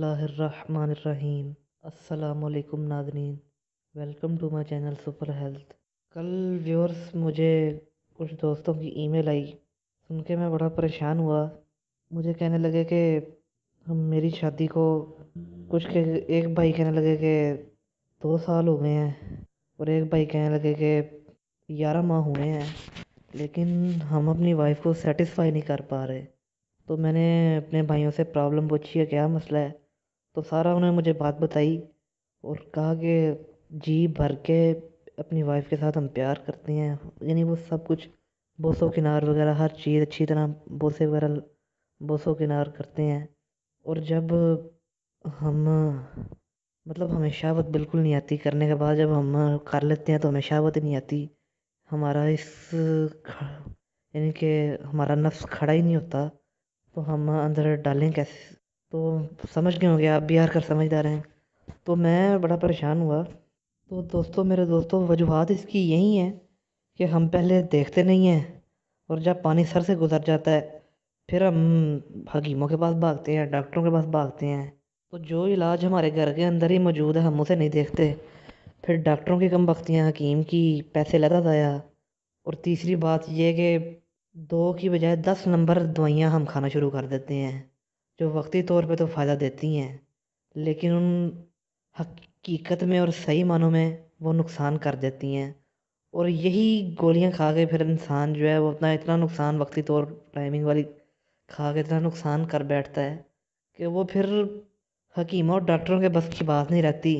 बिस्मिल्लाहिर्रहमानिर्रहीम। अस्सलामुअलैकुम नाज़रीन, welcome to my channel super health. कल व्यूअर्स मुझे कुछ दोस्तों की ईमेल आई, सुन के मैं बड़ा परेशान हुआ। मुझे कहने लगे कि हम मेरी शादी को कुछ के एक भाई कहने लगे कि 2 साल हो गए हैं और एक भाई कहने लगे कि 11 माह हुए हैं, लेकिन हम अपनी वाइफ को सेटिस्फाई नहीं कर पा रहे। तो मैंने अपने भाइयों से प्रॉब्लम पूछी है क्या मसला है, तो सारा उन्होंने मुझे बात बताई और कहा कि जी भर के अपनी वाइफ के साथ हम प्यार करते हैं, यानी वो सब कुछ बोसो किनार वगैरह हर चीज़ अच्छी तरह बोसे वगैरह बोसो किनार करते हैं। और जब हम हमें शहावत बिल्कुल नहीं आती, करने के बाद जब हम कर लेते हैं तो हमें शहावत ही नहीं आती। हमारा यानी कि हमारा नफ्स खड़ा ही नहीं होता, तो हम अंदर डालें कैसे। तो समझ गए होंगे आप भी, यार कर समझदार हैं। तो मैं बड़ा परेशान हुआ। तो दोस्तों, मेरे दोस्तों, वजूहात इसकी यही हैं कि हम पहले देखते नहीं हैं और जब पानी सर से गुजर जाता है फिर हम हकीमों के पास भागते हैं, डॉक्टरों के पास भागते हैं। तो जो इलाज हमारे घर के अंदर ही मौजूद है हम उसे नहीं देखते, फिर डॉक्टरों की कम बख्तियाँ, हकीम की पैसे लगा जाया। और तीसरी बात यह कि 2 की बजाय 10 नंबर दवाइयाँ हम खाना शुरू कर देते हैं, जो वक्ती तौर पे तो फ़ायदा देती हैं, लेकिन उन हकीकत में और सही मानों में वो नुकसान कर देती हैं। और यही गोलियां खा के फिर इंसान जो है वो अपना इतना नुकसान वक्ती तौर टाइमिंग वाली खा के इतना नुकसान कर बैठता है कि वो फिर हकीमों और डॉक्टरों के बस की बात नहीं रहती।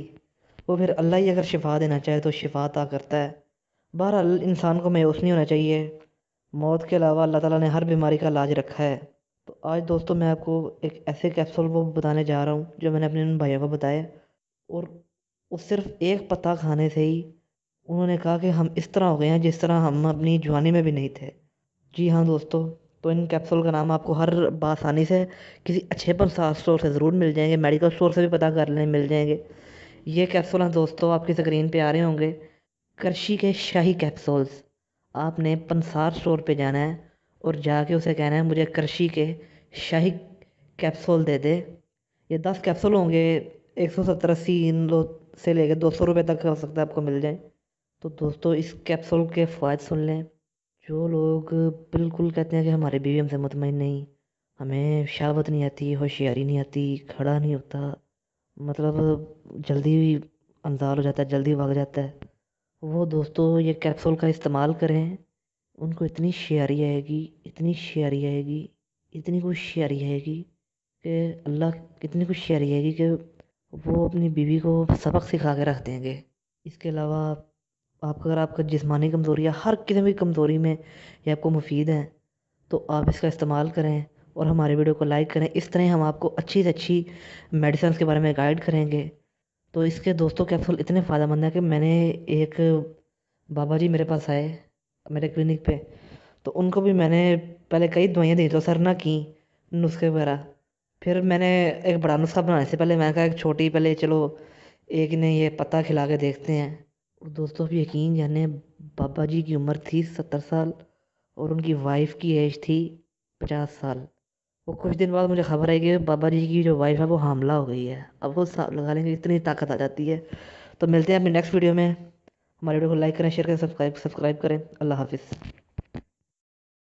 वो फिर अल्लाह ही अगर शिफा देना चाहे तो शिफा अता करता है। बहरहाल इंसान को मायूस नहीं होना चाहिए, मौत के अलावा अल्लाह ताला ने हर बीमारी का इलाज रखा है। तो आज दोस्तों मैं आपको एक ऐसे कैप्सूल वो बताने जा रहा हूँ जो मैंने अपने उन भाइयों को बताया, और उस सिर्फ एक पत्ता खाने से ही उन्होंने कहा कि हम इस तरह हो गए हैं जिस तरह हम अपनी जवानी में भी नहीं थे। जी हाँ दोस्तों, तो इन कैप्सूल का नाम आपको हर आसानी से किसी अच्छे पंसार स्टोर से ज़रूर मिल जाएंगे, मेडिकल स्टोर से भी पता कर लें, मिल जाएंगे। ये कैप्सूल हैं दोस्तों, आपकी स्क्रीन पे आ रहे होंगे, करशी के शाही कैप्सूल्स। आपने पंसार स्टोर पे जाना है और जाके उसे कहना है मुझे करशी के शाही कैप्सूल दे दे। ये 10 कैप्सूल होंगे, 170-80 इन लोग से लेकर 200 रुपये तक हो सकता है आपको मिल जाए। तो दोस्तों इस कैप्सूल के फ़ायदे सुन लें। जो लोग बिल्कुल कहते हैं कि हमारे बीवी हमसे मुतमईन नहीं, हमें शहावत नहीं आती, होशियारी नहीं आती, खड़ा नहीं होता, जल्दी अंजार हो जाता है, जल्दी भाग जाता है, वो दोस्तों ये कैप्सूल का इस्तेमाल करें। उनको इतनी शेयरी आएगी, इतनी शेयरी आएगी, इतनी कुछ शेयरी आएगी कि अल्लाह, इतनी कुछ शेयरी आएगी कि वो अपनी बीवी को सबक सिखा के रख देंगे। इसके अलावा आप अगर आपका जिस्मानी कमज़ोरी या हर किस्म की कमज़ोरी में ये आपको मुफीद है तो आप इसका इस्तेमाल करें और हमारे वीडियो को लाइक करें। इस तरह हम आपको अच्छी से अच्छी मेडिसिन के बारे में गाइड करेंगे। तो इसके दोस्तों कैप्सूल इतने फ़ायदेमंद है कि मैंने एक बाबा जी मेरे पास आए मेरे क्लिनिक पे, तो उनको भी मैंने पहले कई दवाइयाँ दी तो असर ना की, नुस्खे वगैरह। फिर मैंने एक बड़ा नुस्खा बनाने से पहले मैंने कहा एक छोटी पहले चलो एक ने ये पत्ता खिला के देखते हैं। और दोस्तों आप यकीन जाने, बाबा जी की उम्र थी 70 साल और उनकी वाइफ की एज थी 50 साल। वो कुछ दिन बाद मुझे खबर आई कि बाबा जी की जो वाइफ है वो हामला हो गई है। अब वो लगा लेंगे, इतनी ताकत आ जाती है। तो मिलते हैं अपनी नेक्स्ट वीडियो में। हमारे वीडियो को लाइक करें, शेयर करें, सब्सक्राइब करें। अल्लाह हाफिज़।